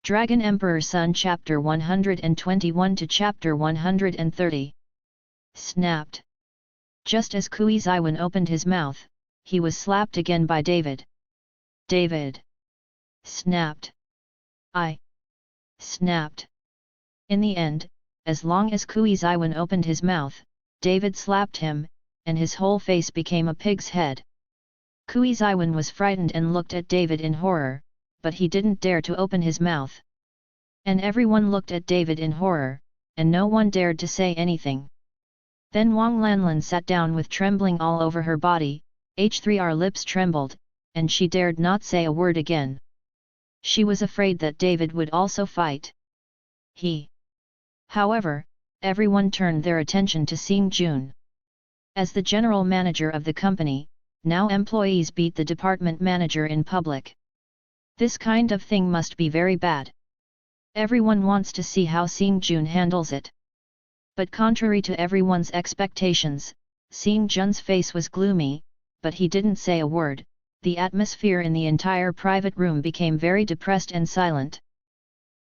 Dragon Emperor Sun Chapter 121 to Chapter 130. Snapped. Just as Kui Ziwen opened his mouth, he was slapped again by David. David. Snapped. I. Snapped. In the end, as long as Kui Ziwen opened his mouth, David slapped him, and his whole face became a pig's head. Kui Ziwen was frightened and looked at David in horror, but he didn't dare to open his mouth. And everyone looked at David in horror, and no one dared to say anything. Then Wang Lanlan sat down with trembling all over her body, her lips trembled, and she dared not say a word again. She was afraid that David would also fight. However, everyone turned their attention to Xing Jun. As the general manager of the company, now employees beat the department manager in public. This kind of thing must be very bad. Everyone wants to see how Xing Jun handles it. But contrary to everyone's expectations, Xing Jun's face was gloomy, but he didn't say a word. The atmosphere in the entire private room became very depressed and silent.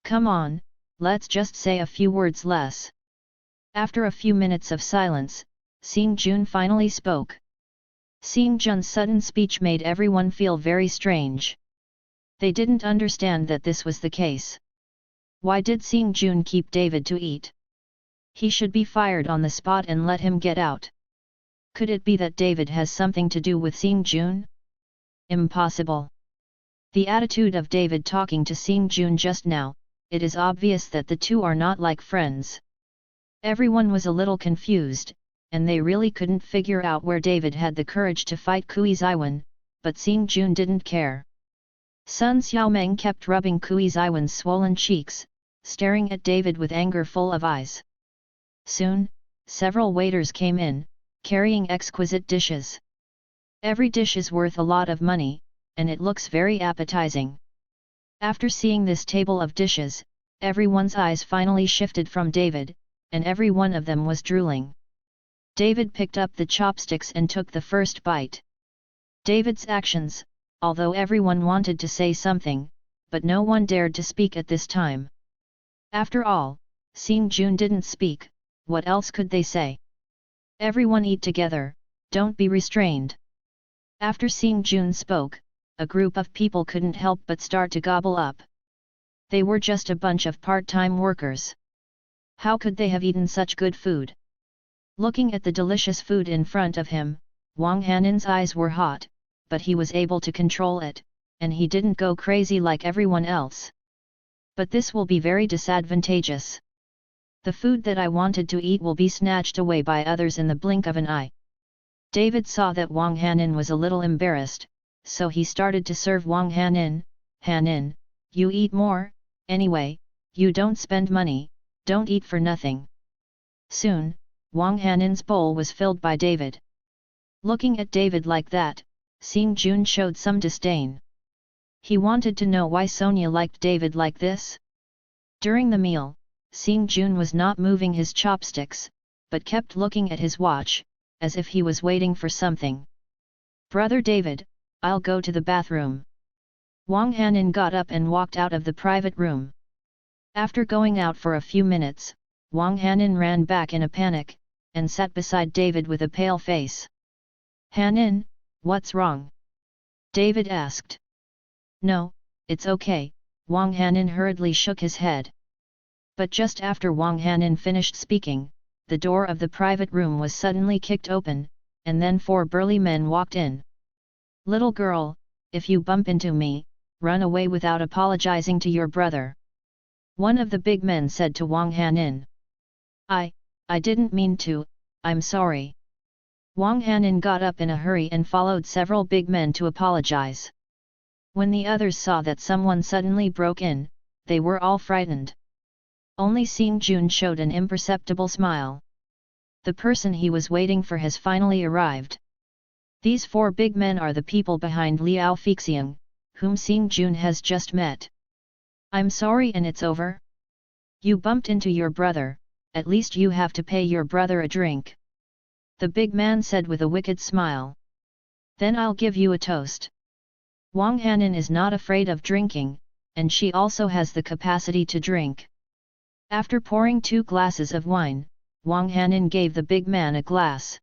Come on, let's just say a few words less. After a few minutes of silence, Xing Jun finally spoke. Xing Jun's sudden speech made everyone feel very strange. They didn't understand that this was the case. Why did Xing Jun keep David to eat? He should be fired on the spot and let him get out. Could it be that David has something to do with Xing Jun? Impossible. The attitude of David talking to Xing Jun just now, it is obvious that the two are not like friends. Everyone was a little confused, and they really couldn't figure out where David had the courage to fight Kui Ziwen, but Xing Jun didn't care. Sun Xiaomeng kept rubbing Kui Ziwen's swollen cheeks, staring at David with anger full of eyes. Soon, several waiters came in, carrying exquisite dishes. Every dish is worth a lot of money, and it looks very appetizing. After seeing this table of dishes, everyone's eyes finally shifted from David, and every one of them was drooling. David picked up the chopsticks and took the first bite. David's actions, although everyone wanted to say something, but no one dared to speak at this time. After all, Xing Jun didn't speak, what else could they say? Everyone eat together, don't be restrained. After Xing Jun spoke, a group of people couldn't help but start to gobble up. They were just a bunch of part-time workers. How could they have eaten such good food? Looking at the delicious food in front of him, Wang Hanin's eyes were hot, but he was able to control it, and he didn't go crazy like everyone else. But this will be very disadvantageous. The food that I wanted to eat will be snatched away by others in the blink of an eye. David saw that Wang Hanin was a little embarrassed, so he started to serve Wang Hanin. Hanin, you eat more, anyway, you don't spend money, don't eat for nothing. Soon, Wang Hanin's bowl was filled by David. Looking at David like that, Xing Jun showed some disdain. He wanted to know why Sonia liked David like this. During the meal, Xing Jun was not moving his chopsticks, but kept looking at his watch, as if he was waiting for something. Brother David, I'll go to the bathroom. Wang Hanin got up and walked out of the private room. After going out for a few minutes, Wang Hanin ran back in a panic, and sat beside David with a pale face. Hanin, what's wrong? David asked. No, it's okay, Wang Hanin hurriedly shook his head. But just after Wang Hanin finished speaking, the door of the private room was suddenly kicked open, and then 4 burly men walked in. Little girl, if you bump into me, run away without apologizing to your brother. One of the big men said to Wang Hanin. I didn't mean to, I'm sorry. Wang Hanin got up in a hurry and followed several big men to apologize. When the others saw that someone suddenly broke in, they were all frightened. Only Xing Jun showed an imperceptible smile. The person he was waiting for has finally arrived. These 4 big men are the people behind Liao Fixiang, whom Xing Jun has just met. I'm sorry and it's over? You bumped into your brother, at least you have to pay your brother a drink. The big man said with a wicked smile. Then I'll give you a toast. Wang Hanin is not afraid of drinking, and she also has the capacity to drink. After pouring 2 glasses of wine, Wang Hanin gave the big man a glass.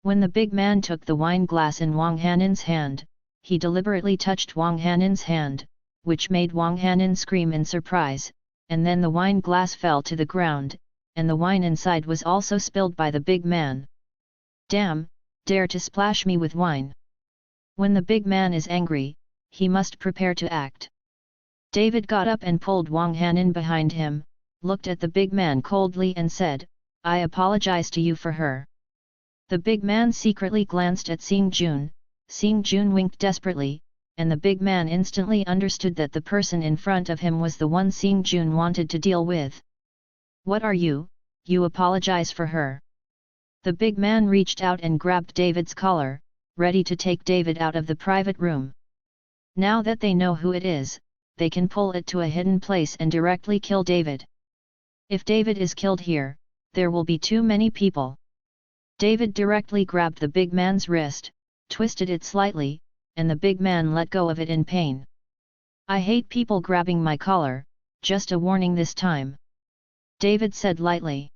When the big man took the wine glass in Wang Hanin's hand, he deliberately touched Wang Hanin's hand, which made Wang Hanin scream in surprise, and then the wine glass fell to the ground, and the wine inside was also spilled by the big man. Damn, dare to splash me with wine. When the big man is angry, he must prepare to act. David got up and pulled Wang Hanin behind him, looked at the big man coldly and said, I apologize to you for her. The big man secretly glanced at Xing Jun. Xing Jun winked desperately, and the big man instantly understood that the person in front of him was the one Xing Jun wanted to deal with. What are you? You apologize for her? The big man reached out and grabbed David's collar, ready to take David out of the private room. Now that they know who it is, they can pull it to a hidden place and directly kill David. If David is killed here, there will be too many people. David directly grabbed the big man's wrist, twisted it slightly, and the big man let go of it in pain. I hate people grabbing my collar, just a warning this time. David said lightly.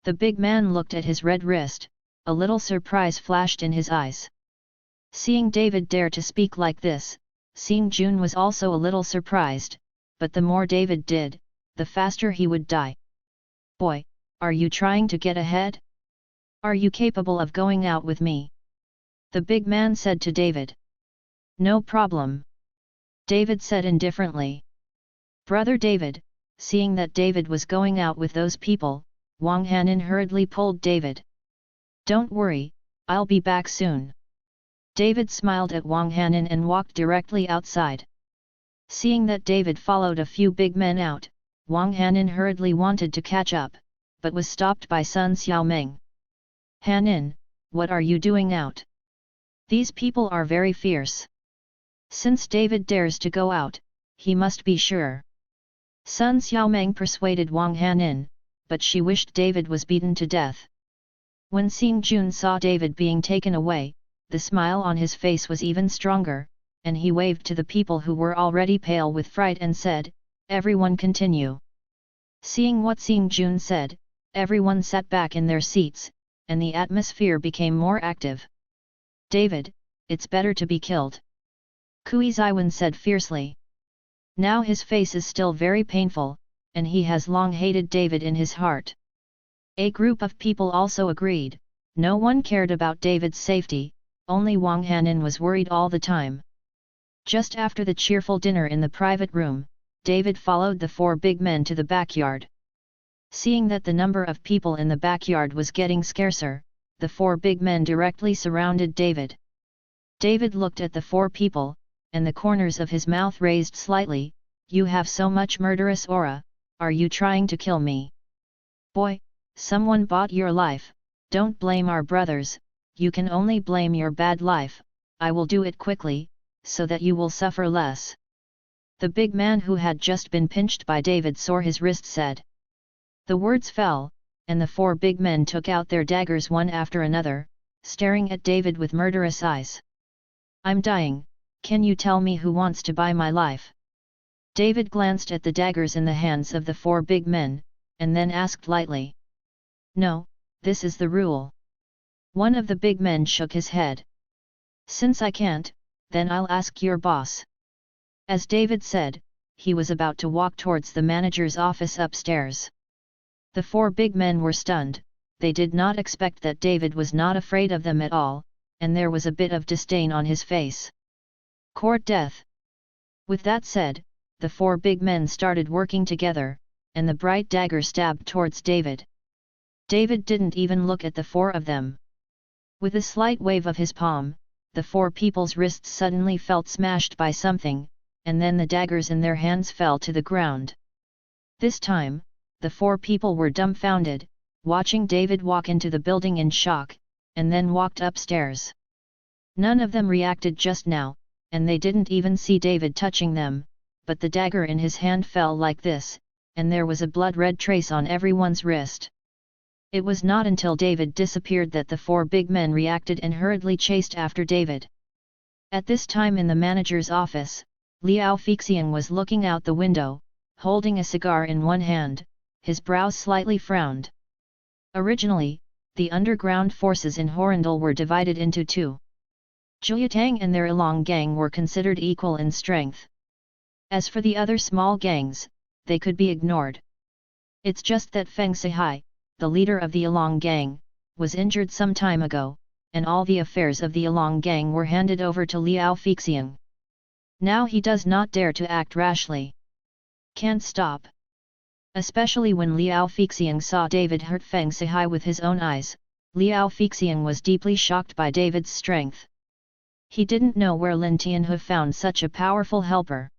The big man looked at his red wrist, a little surprise flashed in his eyes. Seeing David dare to speak like this, Xing Jun was also a little surprised, but the more David did, the faster he would die. Boy, are you trying to get ahead? Are you capable of going out with me? The big man said to David. No problem. David said indifferently. Brother David, seeing that David was going out with those people, Wang Hanin hurriedly pulled David. Don't worry, I'll be back soon. David smiled at Wang Hanin and walked directly outside. Seeing that David followed a few big men out, Wang Hanin hurriedly wanted to catch up, but was stopped by Sun Xiaomeng. Hanin, what are you doing out? These people are very fierce. Since David dares to go out, he must be sure. Sun Xiaomeng persuaded Wang Hanin, but she wished David was beaten to death. When Xing Jun saw David being taken away, the smile on his face was even stronger, and he waved to the people who were already pale with fright and said, Everyone continue. Seeing what Xing Jun said, everyone sat back in their seats, and the atmosphere became more active. David, it's better to be killed. Kui Ziwen said fiercely. Now his face is still very painful, and he has long hated David in his heart. A group of people also agreed, no one cared about David's safety, only Wang Hanin was worried all the time. Just after the cheerful dinner in the private room, David followed the 4 big men to the backyard. Seeing that the number of people in the backyard was getting scarcer, the 4 big men directly surrounded David. David looked at the 4 people, and the corners of his mouth raised slightly. You have so much murderous aura, are you trying to kill me? Boy, someone bought your life, don't blame our brothers, you can only blame your bad life, I will do it quickly, so that you will suffer less. The big man who had just been pinched by David sore his wrist said. The words fell, and the 4 big men took out their daggers one after another, staring at David with murderous eyes. I'm dying, can you tell me who wants to buy my life? David glanced at the daggers in the hands of the 4 big men, and then asked lightly. No, this is the rule. One of the big men shook his head. Since I can't, then I'll ask your boss. As David said, he was about to walk towards the manager's office upstairs. The 4 big men were stunned, they did not expect that David was not afraid of them at all, and there was a bit of disdain on his face. Court death. With that said, the 4 big men started working together, and the bright dagger stabbed towards David. David didn't even look at the 4 of them. With a slight wave of his palm, the 4 people's wrists suddenly felt smashed by something, and then the daggers in their hands fell to the ground. This time, the 4 people were dumbfounded, watching David walk into the building in shock, and then walked upstairs. None of them reacted just now, and they didn't even see David touching them, but the dagger in his hand fell like this, and there was a blood-red trace on everyone's wrist. It was not until David disappeared that the 4 big men reacted and hurriedly chased after David. At this time in the manager's office, Liao Feixiang was looking out the window, holding a cigar in one hand, his brows slightly frowned. Originally, the underground forces in Horindal were divided into two. Jiuyatang and their Ilong gang were considered equal in strength. As for the other small gangs, they could be ignored. It's just that Feng Sihai, the leader of the Ilong gang, was injured some time ago, and all the affairs of the Ilong gang were handed over to Liao Feixiang. Now he does not dare to act rashly. Can't stop. Especially when Liao Feixiang saw David hurt Feng Sihai with his own eyes, Liao Feixiang was deeply shocked by David's strength. He didn't know where Lin Tianhe found such a powerful helper.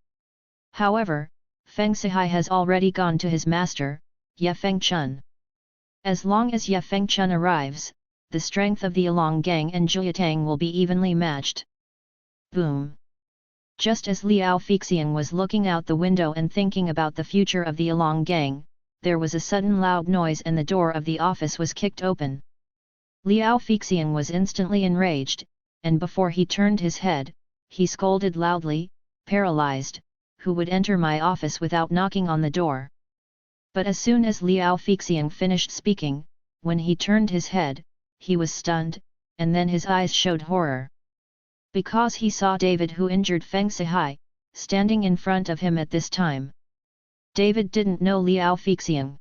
However, Feng Sihai has already gone to his master, Ye Fengchun. As long as Ye Fengchun arrives, the strength of the Ilong gang and Jiuyatang will be evenly matched. Boom! Just as Liao Feixiang was looking out the window and thinking about the future of the Ilong gang, there was a sudden loud noise and the door of the office was kicked open. Liao Feixiang was instantly enraged, and before he turned his head, he scolded loudly, "Paralyzed, who would enter my office without knocking on the door?" But as soon as Liao Feixiang finished speaking, when he turned his head, he was stunned, and then his eyes showed horror. Because he saw David who injured Feng Sihai, standing in front of him at this time. David didn't know Liao Feixiang.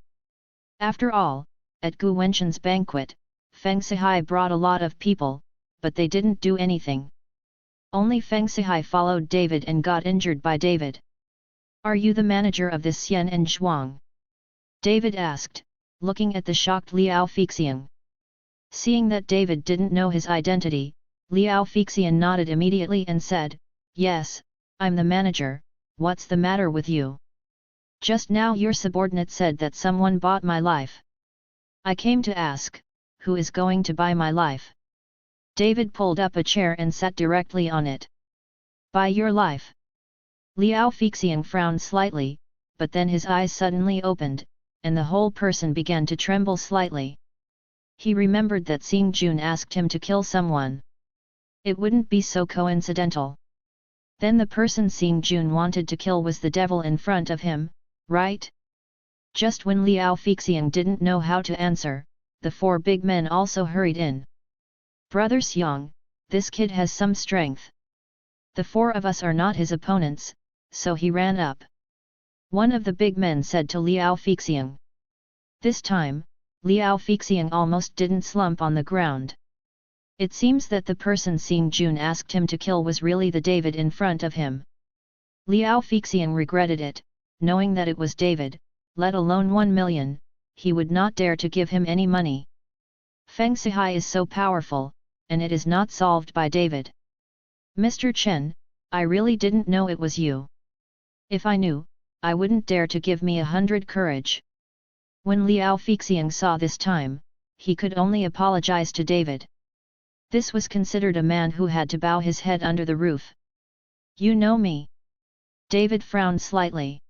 After all, at Gu Wenchun's banquet, Feng Sihai brought a lot of people, but they didn't do anything. Only Feng Sihai followed David and got injured by David. "Are you the manager of this Xian and Zhuang?" David asked, looking at the shocked Liao Feixiang. Seeing that David didn't know his identity, Liao Feixiang nodded immediately and said, "Yes, I'm the manager. What's the matter with you? Just now your subordinate said that someone bought my life. I came to ask, who is going to buy my life?" David pulled up a chair and sat directly on it. "Buy your life?" Liao Feixiang frowned slightly, but then his eyes suddenly opened, and the whole person began to tremble slightly. He remembered that Xing Jun asked him to kill someone. It wouldn't be so coincidental. Then the person Xing Jun wanted to kill was the devil in front of him, right? Just when Liao Feixiang didn't know how to answer, the four big men also hurried in. "Brother Xiang, this kid has some strength. The four of us are not his opponents," so he ran up. One of the big men said to Liao Feixiang. This time, Liao Feixiang almost didn't slump on the ground. It seems that the person Xing Jun asked him to kill was really the David in front of him. Liao Feixiang regretted it, knowing that it was David, let alone 1 million, he would not dare to give him any money. Feng Sihai is so powerful, and it is not solved by David. "Mr. Chen, I really didn't know it was you. If I knew, I wouldn't dare to give me 100 courage." When Liao Feixiang saw this time, he could only apologize to David. This was considered a man who had to bow his head under the roof. "You know me?" David frowned slightly.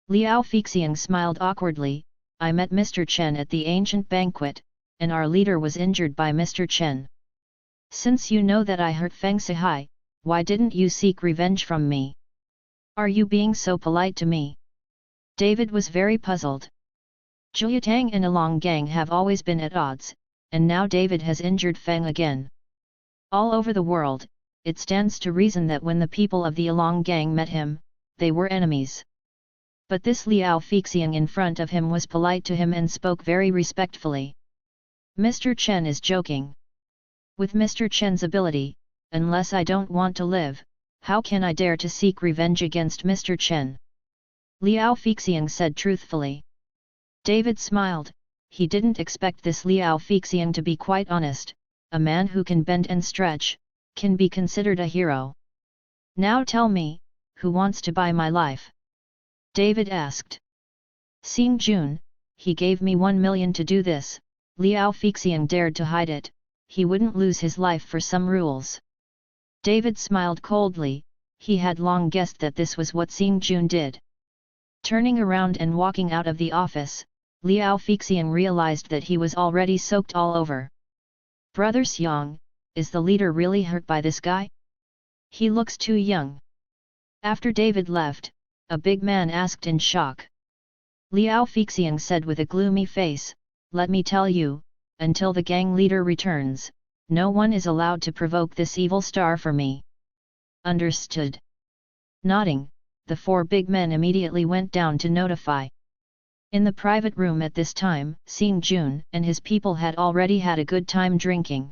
Liao Feixiang smiled awkwardly, "I met Mr. Chen at the ancient banquet, and our leader was injured by Mr. Chen. Since you know that I hurt Feng Sihai, why didn't you seek revenge from me? Are you being so polite to me?" David was very puzzled. Jiuyatang and Ilong gang have always been at odds, and now David has injured Feng again. All over the world, it stands to reason that when the people of the Ilong gang met him, they were enemies. But this Liao Feixiang in front of him was polite to him and spoke very respectfully. "Mr. Chen is joking. With Mr. Chen's ability, unless I don't want to live, how can I dare to seek revenge against Mr. Chen?" Liao Feixiang said truthfully. David smiled. He didn't expect this Liao Feixiang to be quite honest. A man who can bend and stretch, can be considered a hero. "Now tell me, who wants to buy my life?" David asked. "Xing Jun, he gave me 1 million to do this." Liao Feixiang dared to hide it, he wouldn't lose his life for some rules. David smiled coldly, he had long guessed that this was what Xing Jun did. Turning around and walking out of the office, Liao Feixiang realized that he was already soaked all over. "Brother Xiang, is the leader really hurt by this guy? He looks too young." After David left, a big man asked in shock. Liao Feixiang said with a gloomy face, "Let me tell you, until the gang leader returns, no one is allowed to provoke this evil star for me." Understood. Nodding, the four big men immediately went down to notify. In the private room at this time, Xing Jun and his people had already had a good time drinking.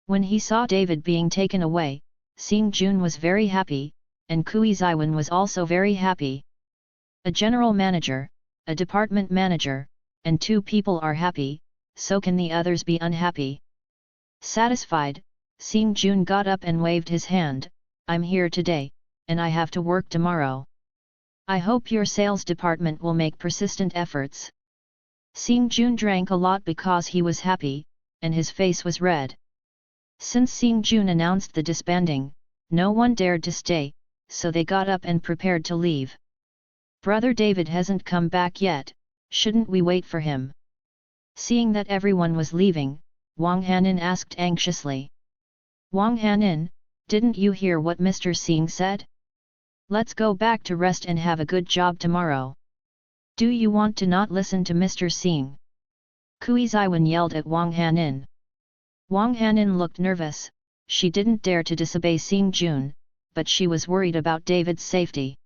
When he saw David being taken away, Xing Jun was very happy, and Kui Ziwen was also very happy. A general manager, a department manager, and two people are happy, so can the others be unhappy? Satisfied, Xing Jun got up and waved his hand, "I'm here today, and I have to work tomorrow. I hope your sales department will make persistent efforts." Xing Jun drank a lot because he was happy, and his face was red. Since Xing Jun announced the disbanding, no one dared to stay, so they got up and prepared to leave. "Brother David hasn't come back yet, shouldn't we wait for him?" Seeing that everyone was leaving, Wang Hanin asked anxiously. "Wang Hanin, didn't you hear what Mr. Xing said? Let's go back to rest and have a good job tomorrow. Do you want to not listen to Mr. Xing?" Kui Ziwen yelled at Wang Hanin. Wang Hanin looked nervous, she didn't dare to disobey Xing Jun, but she was worried about David's safety.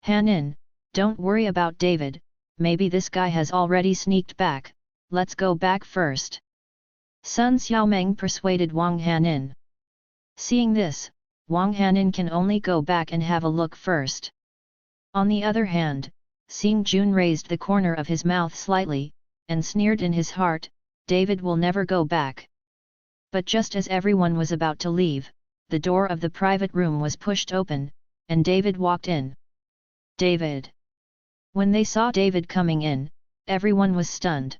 "Hanin, don't worry about David, maybe this guy has already sneaked back, let's go back first." Sun Xiaomeng persuaded Wang Hanin. Seeing this, Wang Hanin can only go back and have a look first. On the other hand, Xing Jun raised the corner of his mouth slightly, and sneered in his heart, "David will never go back." But just as everyone was about to leave, the door of the private room was pushed open, and David walked in. "David!" When they saw David coming in, everyone was stunned.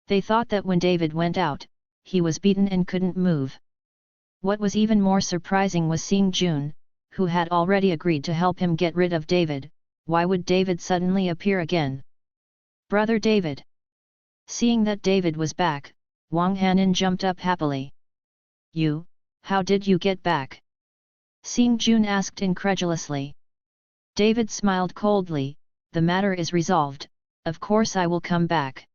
They thought that when David went out, he was beaten and couldn't move. What was even more surprising was Xing Jun, who had already agreed to help him get rid of David. Why would David suddenly appear again? "Brother David!" Seeing that David was back, Wang Hanin jumped up happily. "You, how did you get back?" Xing Jun asked incredulously. David smiled coldly, "The matter is resolved, of course I will come back.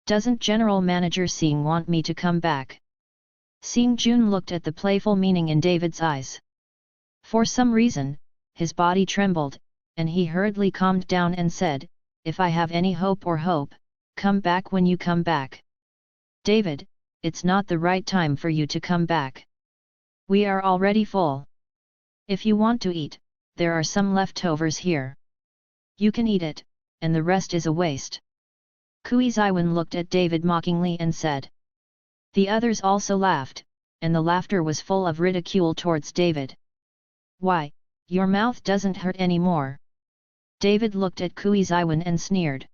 Doesn't General Manager Xing want me to come back?" Xing Jun looked at the playful meaning in David's eyes. For some reason, his body trembled, and he hurriedly calmed down and said, "If I have any hope, come back when you come back. David, it's not the right time for you to come back. We are already full. If you want to eat, there are some leftovers here. You can eat it, and the rest is a waste." Kui Ziwen looked at David mockingly and said. The others also laughed, and the laughter was full of ridicule towards David. "Why, your mouth doesn't hurt anymore?" David looked at Kui Ziwen and sneered.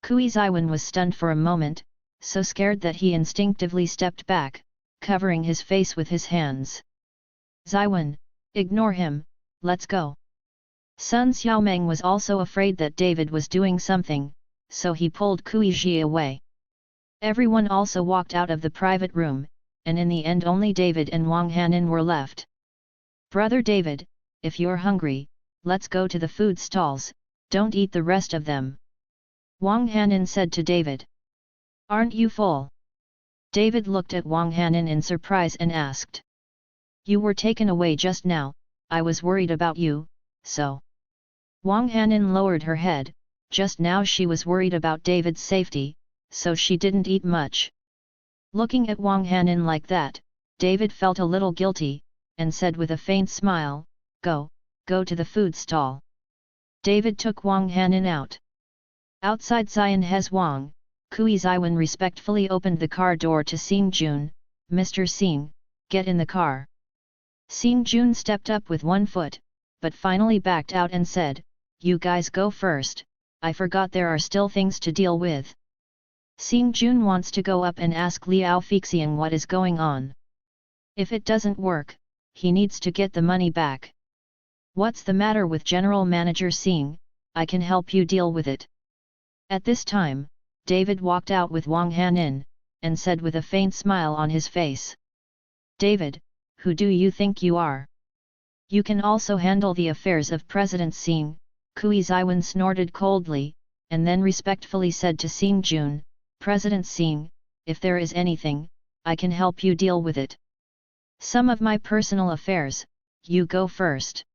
Kui Ziwen was stunned for a moment, so scared that he instinctively stepped back, covering his face with his hands. "Ziwen, ignore him, let's go." Sun Xiaomeng was also afraid that David was doing something, so he pulled Kui Ji away. Everyone also walked out of the private room, and in the end only David and Wang Hanin were left. "Brother David, if you're hungry, let's go to the food stalls, don't eat the rest of them," Wang Hanin said to David. "Aren't you full?" David looked at Wang Hanin in surprise and asked. "You were taken away just now, I was worried about you, so." Wang Hanin lowered her head, just now she was worried about David's safety, so she didn't eat much. Looking at Wang Hanin like that, David felt a little guilty, and said with a faint smile, go to the food stall." David took Wang Hanin out. Outside Zion Hes Wang, Kui Ziwen respectfully opened the car door to Xing Jun. "Mr. Xing, get in the car." Xing Jun stepped up with one foot, but finally backed out and said, "You guys go first, I forgot there are still things to deal with." Xing Jun wants to go up and ask Liao Feixiang what is going on. If it doesn't work, he needs to get the money back. "What's the matter with General Manager Xing? I can help you deal with it." At this time, David walked out with Wang Hanin, and said with a faint smile on his face. "David, who do you think you are? You can also handle the affairs of President Singh, Kui Zaiwan snorted coldly, and then respectfully said to Singh Jun, President Singh, if there is anything, I can help you deal with it. Some of my personal affairs, you go first.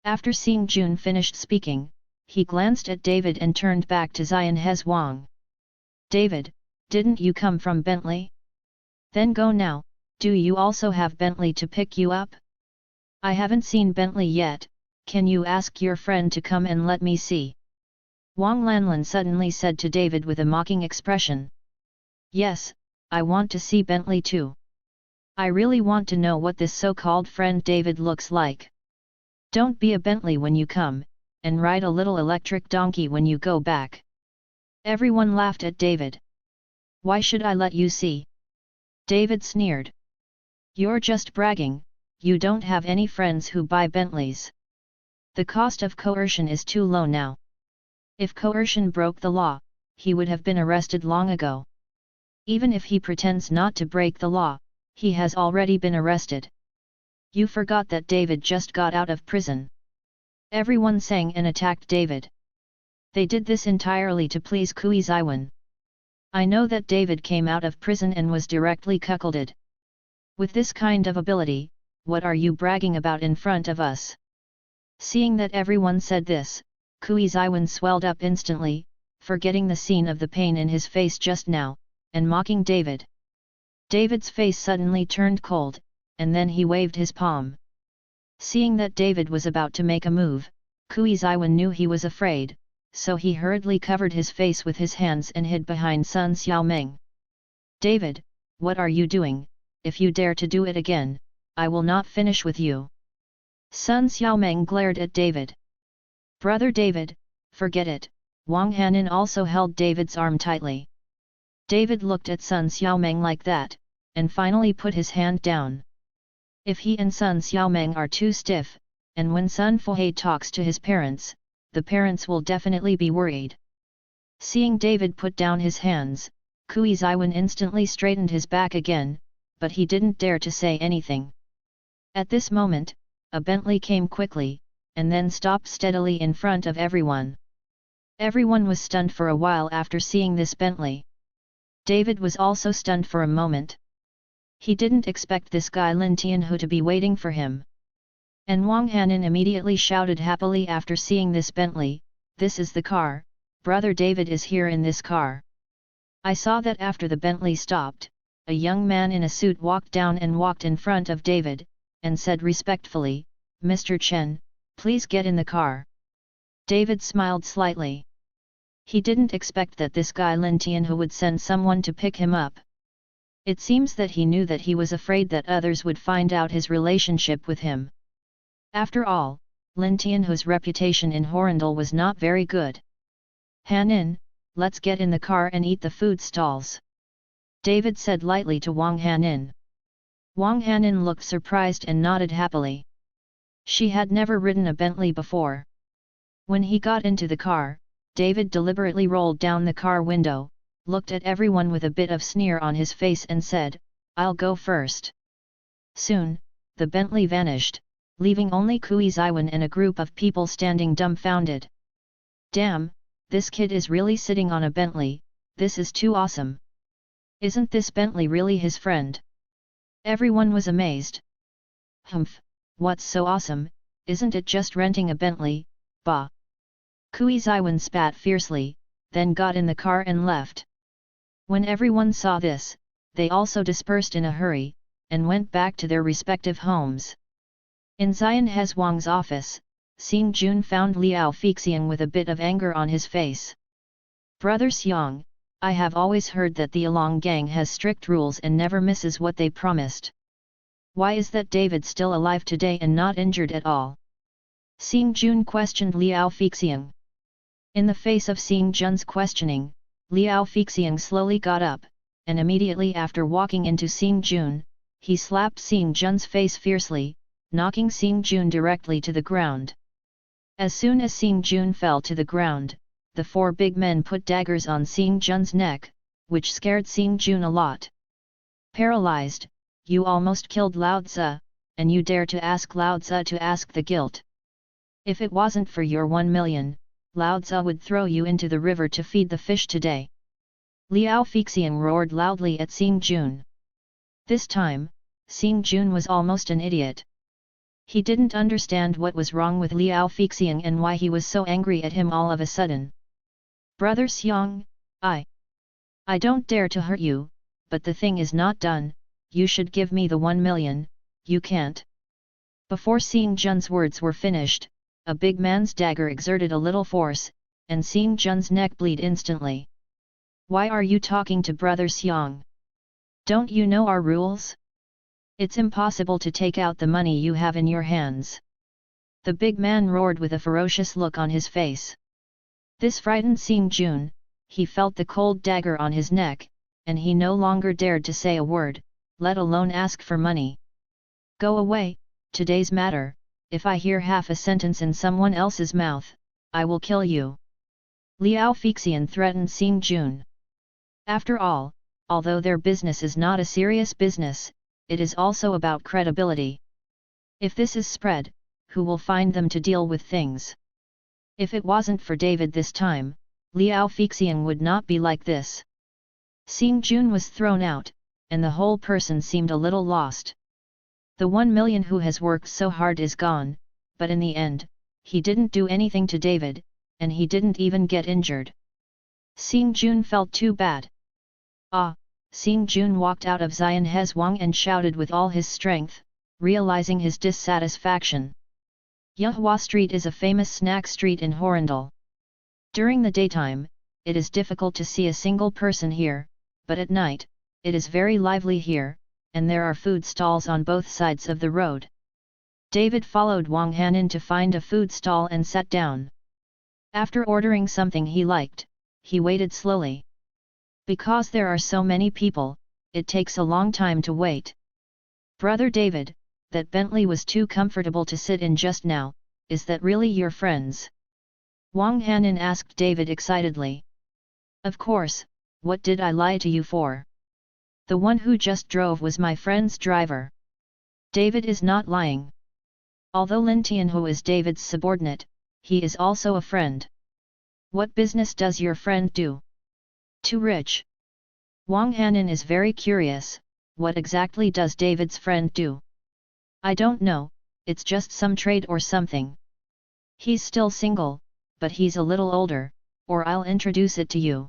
After Singh Jun finished speaking, he glanced at David and turned back to Zion Hezwang. David, didn't you come from Bentley? Then go now, do you also have Bentley to pick you up? I haven't seen Bentley yet, can you ask your friend to come and let me see? Wang Lanlan suddenly said to David with a mocking expression. Yes, I want to see Bentley too. I really want to know what this so-called friend David looks like. Don't be a Bentley when you come, and ride a little electric donkey when you go back. Everyone laughed at David. Why should I let you see? David sneered. You're just bragging, you don't have any friends who buy Bentleys. The cost of coercion is too low now. If coercion broke the law, he would have been arrested long ago. Even if he pretends not to break the law, he has already been arrested. You forgot that David just got out of prison. Everyone sang and attacked David. They did this entirely to please Kui Zaiwan. I know that David came out of prison and was directly cuckolded. With this kind of ability, what are you bragging about in front of us? Seeing that everyone said this, Kui Zaiwan swelled up instantly, forgetting the scene of the pain in his face just now, and mocking David. David's face suddenly turned cold, and then he waved his palm. Seeing that David was about to make a move, Kui Zaiwan knew he was afraid, so he hurriedly covered his face with his hands and hid behind Sun Xiaomeng. David, what are you doing? If you dare to do it again, I will not finish with you. Sun Xiaomeng glared at David. Brother David, forget it, Wang Hanan also held David's arm tightly. David looked at Sun Xiaomeng like that, and finally put his hand down. If he and Sun Xiaomeng are too stiff, and when Sun Fuhe talks to his parents, the parents will definitely be worried. Seeing David put down his hands, Kui Zaiwan instantly straightened his back again, but he didn't dare to say anything. At this moment, a Bentley came quickly, and then stopped steadily in front of everyone. Everyone was stunned for a while after seeing this Bentley. David was also stunned for a moment. He didn't expect this guy Lin Tianhu to be waiting for him. And Wang Hanan immediately shouted happily after seeing this Bentley, "This is the car, brother David is here in this car." I saw that after the Bentley stopped, a young man in a suit walked down and walked in front of David, and said respectfully, "Mr. Chen, please get in the car." David smiled slightly. He didn't expect that this guy Lin Tianhu would send someone to pick him up. It seems that he knew that he was afraid that others would find out his relationship with him. After all, Lin Tianhu's reputation in Horindal was not very good. "Hanan, let's get in the car and eat the food stalls," David said lightly to Wang Hanan. Wang Hanan looked surprised and nodded happily. She had never ridden a Bentley before. When he got into the car, David deliberately rolled down the car window, looked at everyone with a bit of sneer on his face and said, "I'll go first." Soon, the Bentley vanished, leaving only Kui Zaiwan and a group of people standing dumbfounded. "Damn, this kid is really sitting on a Bentley, this is too awesome. Isn't this Bentley really his friend?" Everyone was amazed. "Humph, what's so awesome, isn't it just renting a Bentley, bah." Kui Zaiwan spat fiercely, then got in the car and left. When everyone saw this, they also dispersed in a hurry, and went back to their respective homes. In Zion Hezwang's office, Xing Jun found Liao Fixiang with a bit of anger on his face. "Brother Xiang, I have always heard that the Along gang has strict rules and never misses what they promised. Why is that David still alive today and not injured at all?" Xing Jun questioned Liao Fixiang. In the face of Xing Jun's questioning, Liao Fixiang slowly got up, and immediately after walking into Xing Jun, he slapped Xing Jun's face fiercely, knocking Xing Jun directly to the ground. As soon as Xing Jun fell to the ground, the four big men put daggers on Xing Jun's neck, which scared Xing Jun a lot. "Paralyzed, you almost killed Lao Tzu, and you dare to ask Lao Tzu to ask the guilt. If it wasn't for your 1 million, Lao Tzu would throw you into the river to feed the fish today. Liao Feixiang roared loudly at Xing Jun. This time, Xing Jun was almost an idiot. He didn't understand what was wrong with Liao Feixiang and why he was so angry at him all of a sudden. Brother Xiang, I don't dare to hurt you, but the thing is not done. You should give me the 1 million, you can't. Before Xing Jun's words were finished, a big man's dagger exerted a little force, and Xing Jun's neck bleed instantly. Why are you talking to Brother Xiang? Don't you know our rules? It's impossible to take out the money you have in your hands. The big man roared with a ferocious look on his face. This frightened Xing Jun. He felt the cold dagger on his neck, and he no longer dared to say a word, let alone ask for money. Go away, today's matter, if I hear half a sentence in someone else's mouth, I will kill you. Liao Feixiang threatened Xing Jun. After all, although their business is not a serious business, it is also about credibility. If this is spread, who will find them to deal with things? If it wasn't for David this time, Liao Feixiang would not be like this. Xing Jun was thrown out, and the whole person seemed a little lost. The 1 million who has worked so hard is gone, but in the end, he didn't do anything to David, and he didn't even get injured. Xing Jun felt too bad. Xing Jun walked out of Xian Hezhuang and shouted with all his strength, realizing his dissatisfaction. Yehua Street is a famous snack street in Horindal. During the daytime, it is difficult to see a single person here, but at night, it is very lively here, and there are food stalls on both sides of the road. David followed Wang Hanin to find a food stall and sat down. After ordering something he liked, he waited slowly. Because there are so many people, it takes a long time to wait. Brother David, that Bentley was too comfortable to sit in just now, is that really your friend's? Wang Hanin asked David excitedly. Of course, what did I lie to you for? The one who just drove was my friend's driver. David is not lying. Although Lin Tianhu is David's subordinate, he is also a friend. What business does your friend do? Too rich. Wang Hanin is very curious, what exactly does David's friend do? I don't know, it's just some trade or something. He's still single, but he's a little older, or I'll introduce it to you.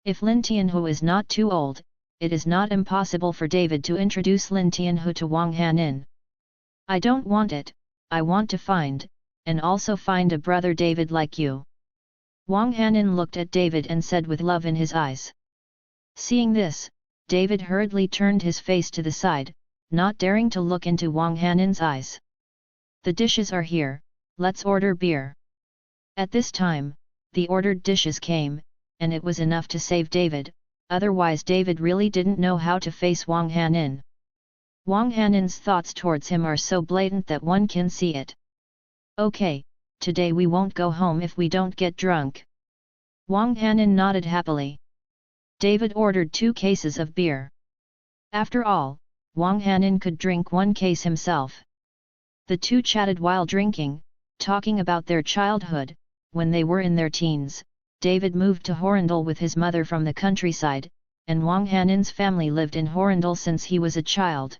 If Lin Tianhu is not too old, it is not impossible for David to introduce Lin Tianhu to Wang Hanin. I don't want it, I want to find, and also find a brother David like you. Wang Hanin looked at David and said with love in his eyes. Seeing this, David hurriedly turned his face to the side, not daring to look into Wang Hanin's eyes. The dishes are here, let's order beer. At this time, the ordered dishes came, and it was enough to save David, otherwise David really didn't know how to face Wang Hanin. Wang Hanin's thoughts towards him are so blatant that one can see it. Okay, today we won't go home if we don't get drunk. Wang Hanin nodded happily. David ordered 2 cases of beer. After all, Wang Hanin could drink 1 case himself. The two chatted while drinking, talking about their childhood. When they were in their teens, David moved to Horindal with his mother from the countryside, and Wang Hanin's family lived in Horindal since he was a child.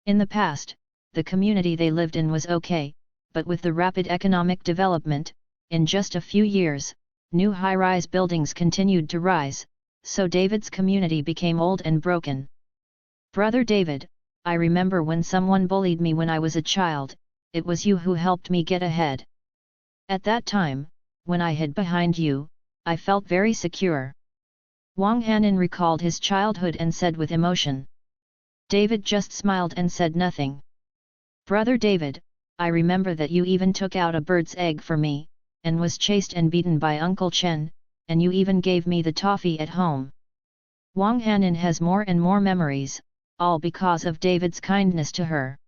In the past, the community they lived in was okay, but with the rapid economic development, in just a few years, new high-rise buildings continued to rise, so David's community became old and broken. Brother David, I remember when someone bullied me when I was a child, it was you who helped me get ahead. At that time, when I hid behind you, I felt very secure. Wang Hanin recalled his childhood and said with emotion. David just smiled and said nothing. Brother David, I remember that you even took out a bird's egg for me, and was chased and beaten by Uncle Chen, and you even gave me the toffee at home. Wang Hanin has more and more memories, all because of David's kindness to her.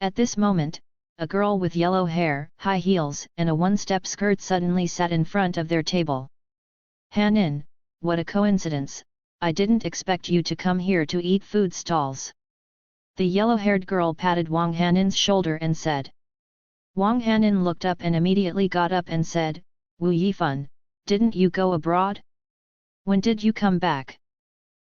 At this moment, a girl with yellow hair, high heels and a one-step skirt suddenly sat in front of their table. Hanin, what a coincidence, I didn't expect you to come here to eat food stalls. The yellow-haired girl patted Wang Hanin's shoulder and said. Wang Hanin looked up and immediately got up and said, Wu Yifan, didn't you go abroad? When did you come back?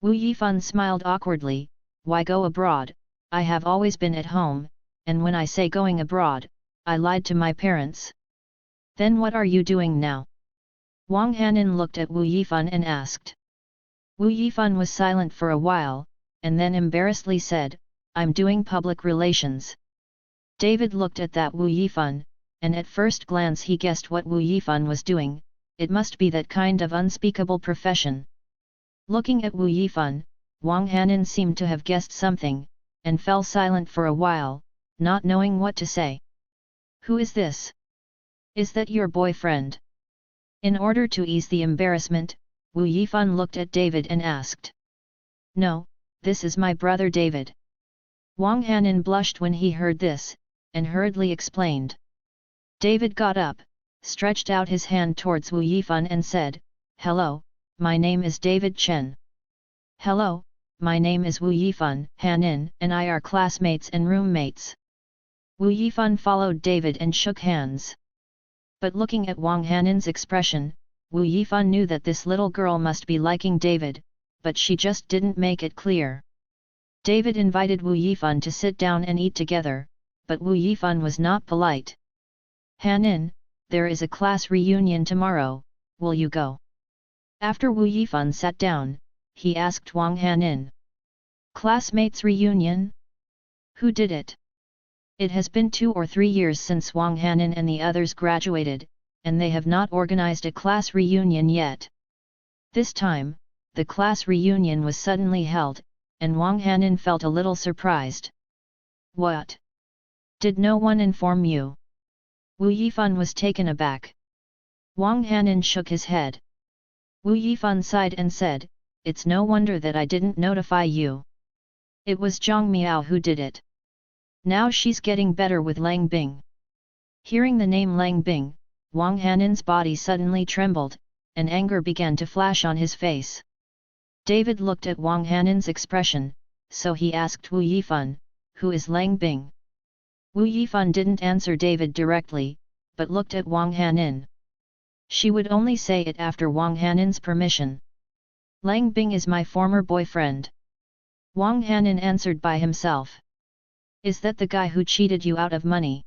Wu Yifan smiled awkwardly, why go abroad, I have always been at home, and when I say going abroad, I lied to my parents. Then what are you doing now? Wang Hanin looked at Wu Yifan and asked. Wu Yifan was silent for a while, and then embarrassedly said, I'm doing public relations. David looked at that Wu Yifan, and at first glance he guessed what Wu Yifan was doing, it must be that kind of unspeakable profession. Looking at Wu Yifan, Wang Hanin seemed to have guessed something, and fell silent for a while, not knowing what to say. Who is this? Is that your boyfriend? In order to ease the embarrassment, Wu Yifan looked at David and asked. No, this is my brother David. Wang Hanin blushed when he heard this, and hurriedly explained. David got up, stretched out his hand towards Wu Yifan and said, Hello, my name is David Chen. Hello, my name is Wu Yifan. Hanin and I are classmates and roommates. Wu Yifan followed David and shook hands. But looking at Wang Hanin's expression, Wu Yifan knew that this little girl must be liking David, but she just didn't make it clear. David invited Wu Yifan to sit down and eat together, but Wu Yifan was not polite. Hanin, there is a class reunion tomorrow, will you go? After Wu Yifan sat down, he asked Wang Hanin. Classmates reunion? Who did it? It has been 2 or 3 years since Wang Hanin and the others graduated, and they have not organized a class reunion yet. This time, the class reunion was suddenly held, and Wang Hanin felt a little surprised. What? Did no one inform you? Wu Yifan was taken aback. Wang Hanin shook his head. Wu Yifan sighed and said, It's no wonder that I didn't notify you. It was Zhang Miao who did it. Now she's getting better with Lang Bing. Hearing the name Lang Bing, Wang Hanin's body suddenly trembled, and anger began to flash on his face. David looked at Wang Hanin's expression, so he asked Wu Yifan, Who is Lang Bing? Wu Yifan didn't answer David directly, but looked at Wang Hanin. She would only say it after Wang Hanin's permission. Lang Bing is my former boyfriend. Wang Hanin answered by himself. Is that the guy who cheated you out of money?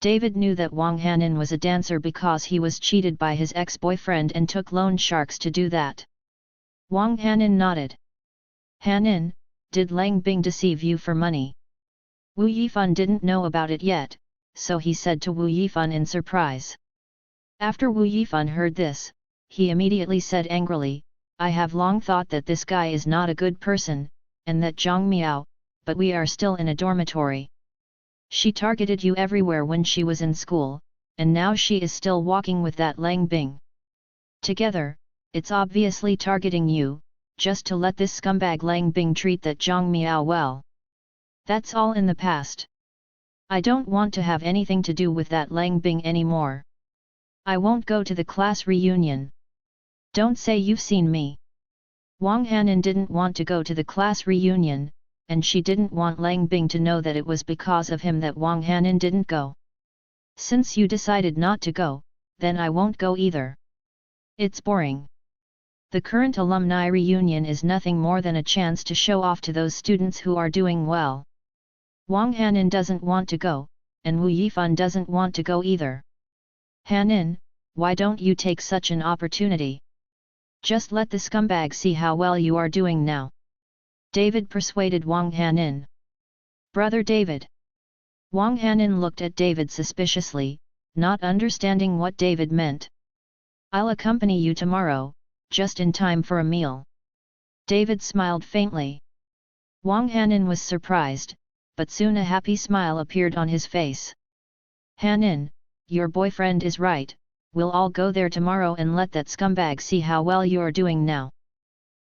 David knew that Wang Hanin was a dancer because he was cheated by his ex-boyfriend and took loan sharks to do that. Wang Hanin nodded. Hanin, did Lang Bing deceive you for money? Wu Yifan didn't know about it yet, so he said to Wu Yifan in surprise. After Wu Yifan heard this, he immediately said angrily, I have long thought that this guy is not a good person, and that Zhang Miao, but we are still in a dormitory. She targeted you everywhere when she was in school, and now she is still walking with that Lang Bing. Together, it's obviously targeting you, just to let this scumbag Lang Bing treat that Zhang Miao well. That's all in the past. I don't want to have anything to do with that Lang Bing anymore. I won't go to the class reunion. Don't say you've seen me. Wang Hanin didn't want to go to the class reunion, and she didn't want Lang Bing to know that it was because of him that Wang Hanin didn't go. Since you decided not to go, then I won't go either. It's boring. The current alumni reunion is nothing more than a chance to show off to those students who are doing well. Wang Hanin doesn't want to go, and Wu Yifan doesn't want to go either. Hanin, why don't you take such an opportunity? Just let the scumbag see how well you are doing now. David persuaded Wang Hanin. Brother David. Wang Hanin looked at David suspiciously, not understanding what David meant. I'll accompany you tomorrow, just in time for a meal. David smiled faintly. Wang Hanin was surprised, but soon a happy smile appeared on his face. Hanin, your boyfriend is right, we'll all go there tomorrow and let that scumbag see how well you're doing now.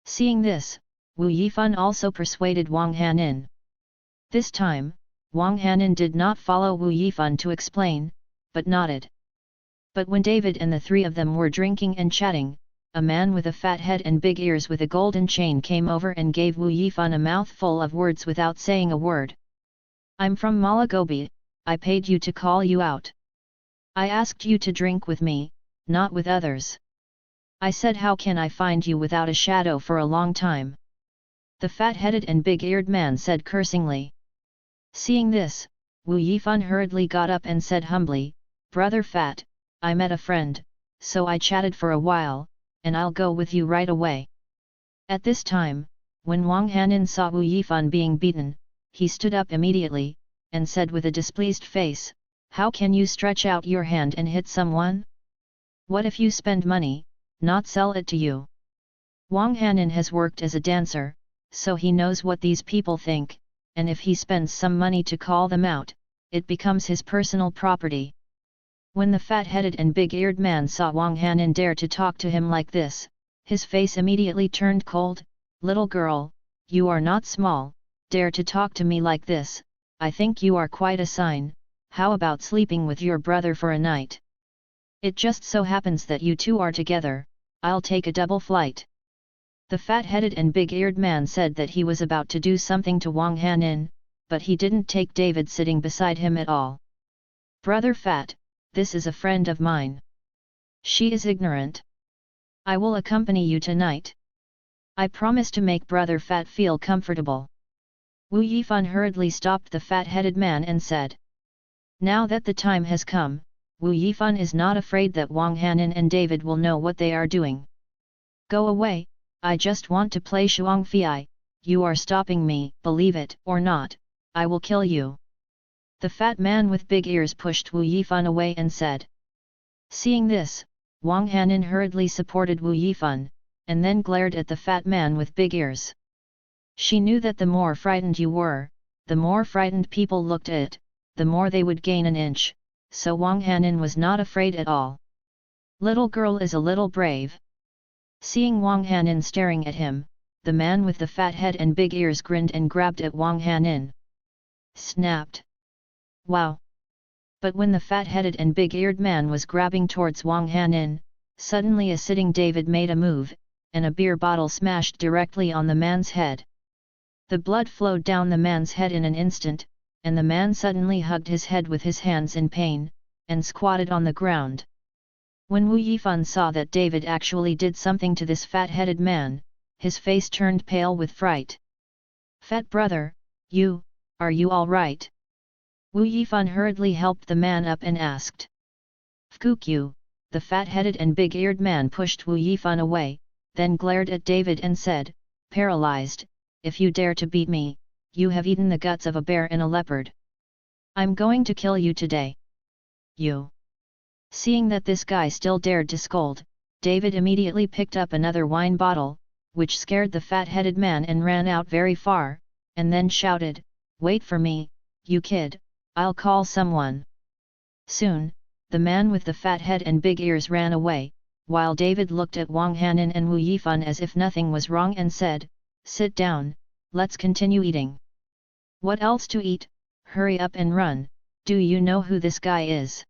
Seeing this, Wu Yifan also persuaded Wang Hanin. This time, Wang Hanin did not follow Wu Yifan to explain, but nodded. But when David and the 3 of them were drinking and chatting, a man with a fat head and big ears with a golden chain came over and gave Wu Yifan a mouthful of words without saying a word. I'm from Malagobi, I paid you to call you out. I asked you to drink with me, not with others. I said how can I find you without a shadow for a long time? The fat-headed and big-eared man said cursingly. Seeing this, Wu Yifan hurriedly got up and said humbly, Brother Fat, I met a friend, so I chatted for a while, and I'll go with you right away. At this time, when Wang Hanin saw Wu Yifan being beaten, he stood up immediately, and said with a displeased face, How can you stretch out your hand and hit someone? What if you spend money, not sell it to you? Wang Hanin has worked as a dancer, so he knows what these people think, and if he spends some money to call them out, it becomes his personal property. When the fat-headed and big-eared man saw Wang Hanin dare to talk to him like this, his face immediately turned cold. Little girl, you are not small, dare to talk to me like this, I think you are quite a sign, how about sleeping with your brother for a night? It just so happens that you two are together, I'll take a double flight. The fat-headed and big-eared man said that he was about to do something to Wang Hanin, but he didn't take David sitting beside him at all. Brother Fat, this is a friend of mine. She is ignorant. I will accompany you tonight. I promise to make Brother Fat feel comfortable. Wu Yifan hurriedly stopped the fat-headed man and said. Now that the time has come, Wu Yifan is not afraid that Wang Hanin and David will know what they are doing. Go away, I just want to play Shuang Fei, you are stopping me, believe it or not, I will kill you. The fat man with big ears pushed Wu Yifan away and said. Seeing this, Wang Hanin hurriedly supported Wu Yifan, and then glared at the fat man with big ears. She knew that the more frightened you were, the more frightened people looked at it, the more they would gain an inch, so Wang Hanin was not afraid at all. Little girl is a little brave. Seeing Wang Hanin staring at him, the man with the fat head and big ears grinned and grabbed at Wang Hanin. Snapped. Wow! But when the fat-headed and big-eared man was grabbing towards Wang Hanin, suddenly a sitting David made a move, and a beer bottle smashed directly on the man's head. The blood flowed down the man's head in an instant, and the man suddenly hugged his head with his hands in pain, and squatted on the ground. When Wu Yifan saw that David actually did something to this fat-headed man, his face turned pale with fright. Fat brother, are you all right? Wu Yifan hurriedly helped the man up and asked. Fukyu, the fat-headed and big-eared man pushed Wu Yifan away, then glared at David and said, Paralyzed, if you dare to beat me, you have eaten the guts of a bear and a leopard. I'm going to kill you today. You. Seeing that this guy still dared to scold, David immediately picked up another wine bottle, which scared the fat-headed man and ran out very far, and then shouted, Wait for me, you kid, I'll call someone. Soon, the man with the fat head and big ears ran away, while David looked at Wang Hanin and Wu Yifan as if nothing was wrong and said, Sit down, let's continue eating. What else to eat? Hurry up and run, do you know who this guy is?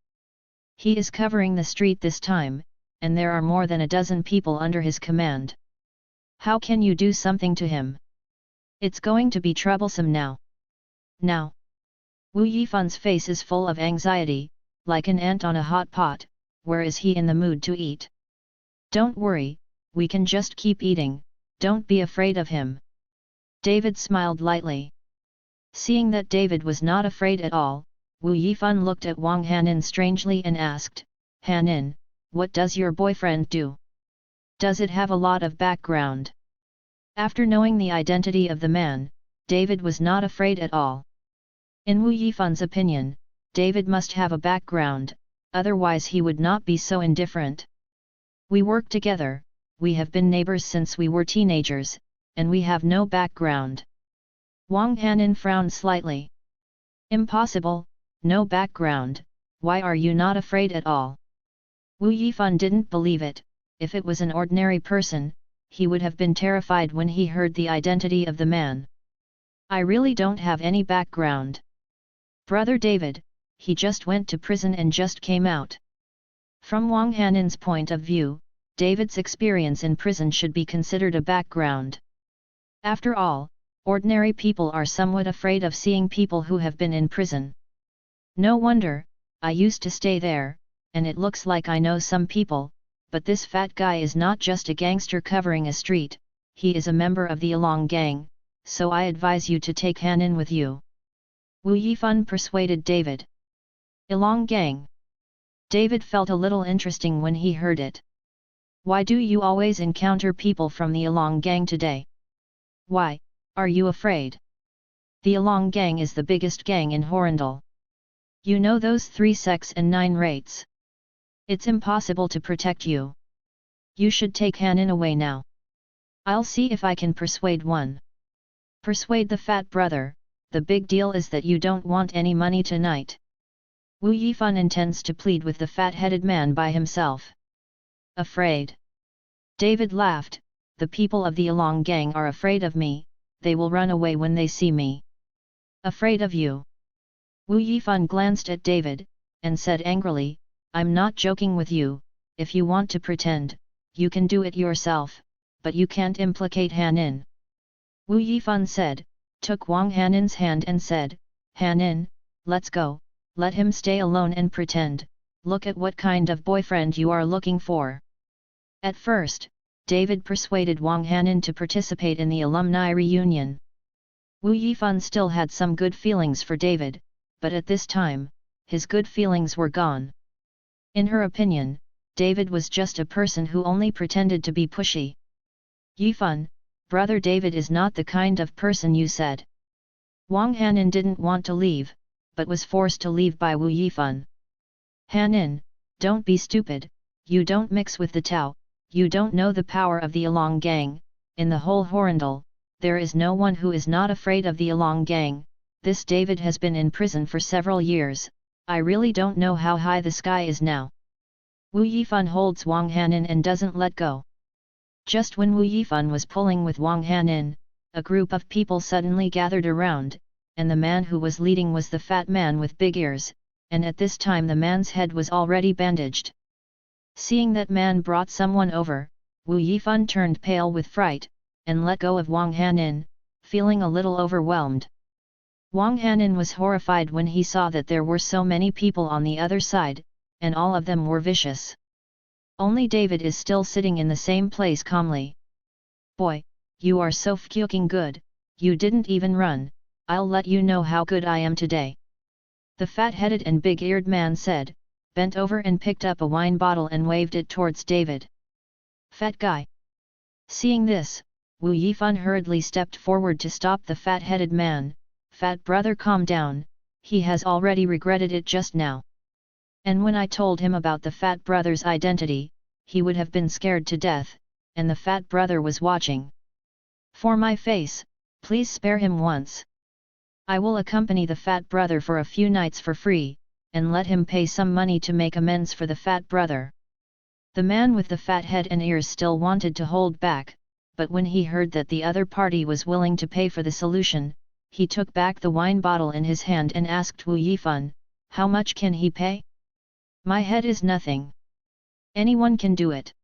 He is covering the street this time, and there are more than a dozen people under his command. How can you do something to him? It's going to be troublesome now. Now. Wu Yifan's face is full of anxiety, like an ant on a hot pot, where is he in the mood to eat? Don't worry, we can just keep eating, don't be afraid of him. David smiled lightly. Seeing that David was not afraid at all, Wu Yifan looked at Wang Hanin strangely and asked, Hanin, what does your boyfriend do? Does it have a lot of background? After knowing the identity of the man, David was not afraid at all. In Wu Yifan's opinion, David must have a background, otherwise he would not be so indifferent. We work together, we have been neighbors since we were teenagers, and we have no background. Wang Hanin frowned slightly. Impossible, no background, why are you not afraid at all? Wu Yifan didn't believe it. If it was an ordinary person, he would have been terrified when he heard the identity of the man. I really don't have any background. Brother David, he just went to prison and just came out. From Wang Hanin's point of view, David's experience in prison should be considered a background. After all, ordinary people are somewhat afraid of seeing people who have been in prison. No wonder, I used to stay there, and it looks like I know some people, but this fat guy is not just a gangster covering a street, he is a member of the Along gang, so I advise you to take Han in with you. Wu Yifan persuaded David. Along gang. David felt a little interesting when he heard it. Why do you always encounter people from the Along gang today? Why, are you afraid? The Along gang is the biggest gang in Horrendal. You know those 3 sects and 9 rates. It's impossible to protect you. You should take Han in away now. I'll see if I can persuade one. Persuade the fat brother, the big deal is that you don't want any money tonight. Wu Yifan intends to plead with the fat-headed man by himself. Afraid? David laughed, the people of the Along gang are afraid of me, they will run away when they see me. Afraid of you? Wu Yifan glanced at David, and said angrily, I'm not joking with you, if you want to pretend, you can do it yourself, but you can't implicate Han in. Wu Yifan said, took Wang Hanin's hand and said, Hanin, let's go, let him stay alone and pretend, look at what kind of boyfriend you are looking for. At first, David persuaded Wang Hanin to participate in the alumni reunion. Wu Yifan still had some good feelings for David, but at this time, his good feelings were gone. In her opinion, David was just a person who only pretended to be pushy. Yifan, brother David is not the kind of person you said. Wang Hanin didn't want to leave, but was forced to leave by Wu Yifan. Hanin, don't be stupid, you don't mix with the Tao, you don't know the power of the Along gang, in the whole Horrendal, there is no one who is not afraid of the Along gang, this David has been in prison for several years, I really don't know how high the sky is now. Wu Yifan holds Wang Hanin and doesn't let go. Just when Wu Yifan was pulling with Wang Hanin, a group of people suddenly gathered around, and the man who was leading was the fat man with big ears, and at this time the man's head was already bandaged. Seeing that man brought someone over, Wu Yifan turned pale with fright, and let go of Wang Hanin, feeling a little overwhelmed. Wang Hanin was horrified when he saw that there were so many people on the other side, and all of them were vicious. Only David is still sitting in the same place calmly. Boy, you are so fucking good, you didn't even run, I'll let you know how good I am today. The fat-headed and big-eared man said, bent over and picked up a wine bottle and waved it towards David. Fat guy. Seeing this, Wu Yifan hurriedly stepped forward to stop the fat-headed man. Fat brother, calm down, he has already regretted it just now. And when I told him about the fat brother's identity, he would have been scared to death, and the fat brother was watching. For my face, please spare him once. I will accompany the fat brother for a few nights for free, and let him pay some money to make amends for the fat brother. The man with the fat head and ears still wanted to hold back, but when he heard that the other party was willing to pay for the solution, he took back the wine bottle in his hand and asked Wu Yifan, how much can he pay? My head is nothing. Anyone can do it.